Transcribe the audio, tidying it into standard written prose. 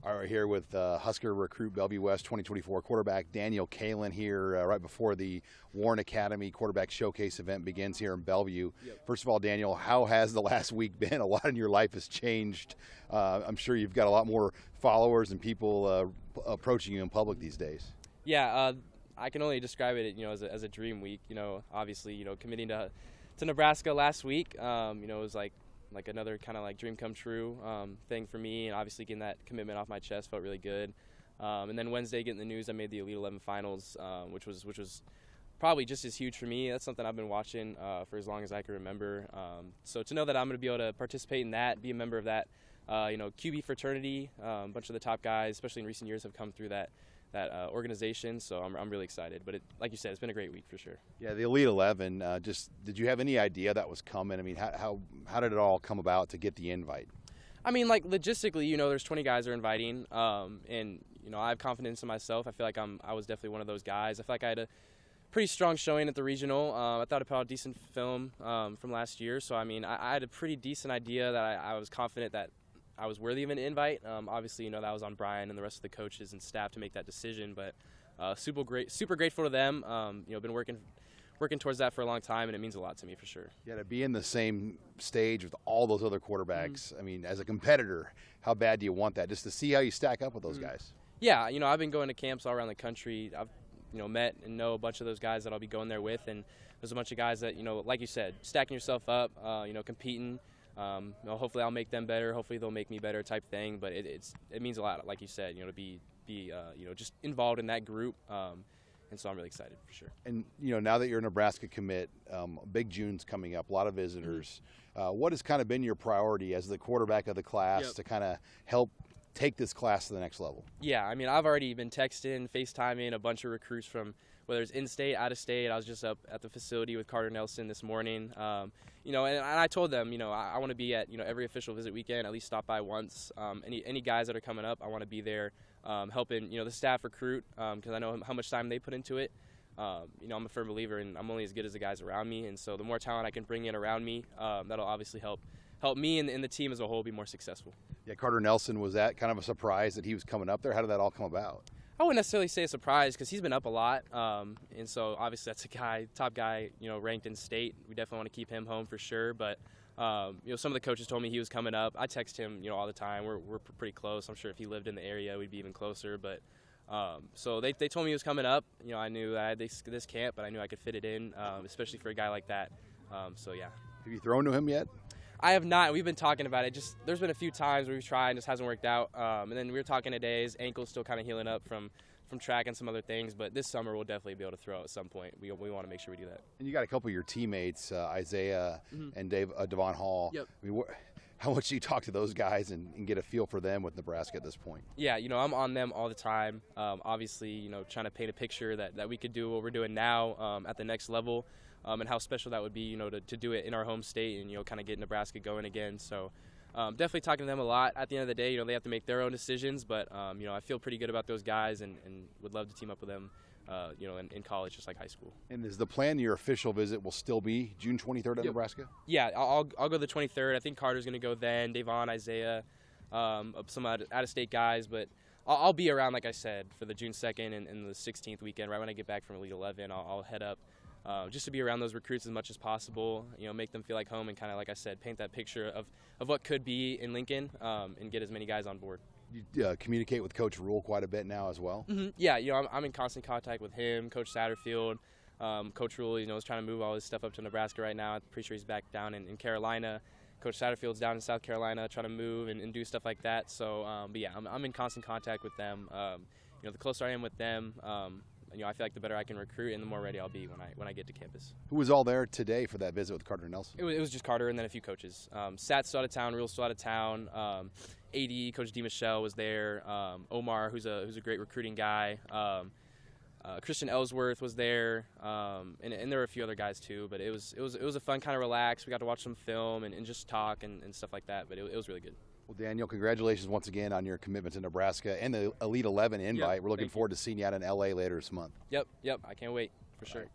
All right, here with Husker recruit Bellevue West 2024 quarterback Daniel Kaelin here right before the Warren Academy quarterback showcase event begins here in Bellevue. Yep. First of all, Daniel, how has the last week been? A lot in your life has changed. I'm sure you've got a lot more followers and people approaching you in public these days. Yeah, I can only describe it, as a dream week. Obviously, committing to Nebraska last week, it was like another kind of like dream come true thing for me, and obviously getting that commitment off my chest felt really good. And then Wednesday, getting the news I made the Elite 11 finals, which was probably just as huge for me. That's something I've been watching for as long as I can remember. So to know that I'm going to be able to participate in that, be a member of that, QB fraternity, a bunch of the top guys, especially in recent years, have come through that organization, so I'm really excited. But like you said, it's been a great week for sure. Yeah, the Elite 11. Did you have any idea that was coming? I mean, how did it all come about to get the invite? I mean, like logistically, there's 20 guys they're inviting, and I have confidence in myself. I feel like I was definitely one of those guys. I feel like I had a pretty strong showing at the regional. I thought I put out a decent film from last year, so I mean, I had a pretty decent idea that I was confident that I was worthy of an invite. Obviously, that was on Brian and the rest of the coaches and staff to make that decision. But super grateful to them. Been working towards that for a long time, and it means a lot to me for sure. Yeah, to be in the same stage with all those other quarterbacks. I mean, as a competitor, how bad do you want that? Just to see how you stack up with those guys. Yeah, I've been going to camps all around the country. I've met and know a bunch of those guys that I'll be going there with, and there's a bunch of guys that like you said, stacking yourself up, competing. Hopefully I'll make them better. Hopefully they'll make me better, type thing. But it means a lot, like you said, to be just involved in that group. And so I'm really excited for sure. And now that you're a Nebraska commit, Big June's coming up, a lot of visitors. What has kind of been your priority as the quarterback of the class to kind of help take this class to the next level? Yeah, I mean, I've already been texting, FaceTiming a bunch of recruits from whether it's in-state, out-of-state. I was just up at the facility with Carter Nelson this morning. And I told them, I want to be at, every official visit weekend, at least stop by once. Any guys that are coming up, I want to be there helping, the staff recruit because I know how much time they put into it. I'm a firm believer, and I'm only as good as the guys around me. And so the more talent I can bring in around me, that'll obviously help me and the team as a whole be more successful. Yeah, Carter Nelson, was that kind of a surprise that he was coming up there? How did that all come about? I wouldn't necessarily say a surprise because he's been up a lot, and so obviously that's a top guy, ranked in state. We definitely want to keep him home for sure. But some of the coaches told me he was coming up. I text him, all the time. We're pretty close. I'm sure if he lived in the area, we'd be even closer. But so they told me he was coming up. I knew I had this camp, but I knew I could fit it in, especially for a guy like that. So yeah. Have you thrown to him yet? I have not. We've been talking about it. Just there's been a few times where we've tried and just hasn't worked out. And then we were talking today. His ankle's still kind of healing up from track and some other things. But this summer we'll definitely be able to throw at some point. We want to make sure we do that. And you got a couple of your teammates, Isaiah and Devon Hall. Yep. I mean, how much do you talk to those guys and get a feel for them with Nebraska at this point? Yeah, I'm on them all the time. Obviously, trying to paint a picture that we could do what we're doing now at the next level. And how special that would be, to do it in our home state and, kind of get Nebraska going again. So definitely talking to them a lot. At the end of the day, they have to make their own decisions. But, I feel pretty good about those guys and would love to team up with them, in college, just like high school. And is the plan your official visit will still be June 23rd at Nebraska? Yeah, I'll go the 23rd. I think Carter's going to go then, Devon, Isaiah, some out-of-state guys. But I'll be around, like I said, for the June 2nd and the 16th weekend. Right when I get back from Elite 11, I'll head up. Just to be around those recruits as much as possible, make them feel like home and kind of, like I said, paint that picture of what could be in Lincoln and get as many guys on board. You communicate with Coach Rule quite a bit now as well? Mm-hmm. Yeah, I'm in constant contact with him, Coach Satterfield. Coach Rule, is trying to move all his stuff up to Nebraska right now. I'm pretty sure he's back down in Carolina. Coach Satterfield's down in South Carolina trying to move and do stuff like that. So, but yeah, I'm in constant contact with them. The closer I am with them, I feel like the better I can recruit and the more ready I'll be when I get to campus. Who was all there today for that visit with Carter Nelson? It was just Carter and then a few coaches. Sat's still out of town, Reel's still out of town. AD, Coach DeMichelle was there. Omar, who's a great recruiting guy. Christian Ellsworth was there, and there were a few other guys too. But it was a fun kind of relax. We got to watch some film and just talk and stuff like that. But it was really good. Well, Daniel, congratulations once again on your commitment to Nebraska and the Elite 11 invite. We're looking forward to seeing you out in LA later this month. Yep, I can't wait for sure.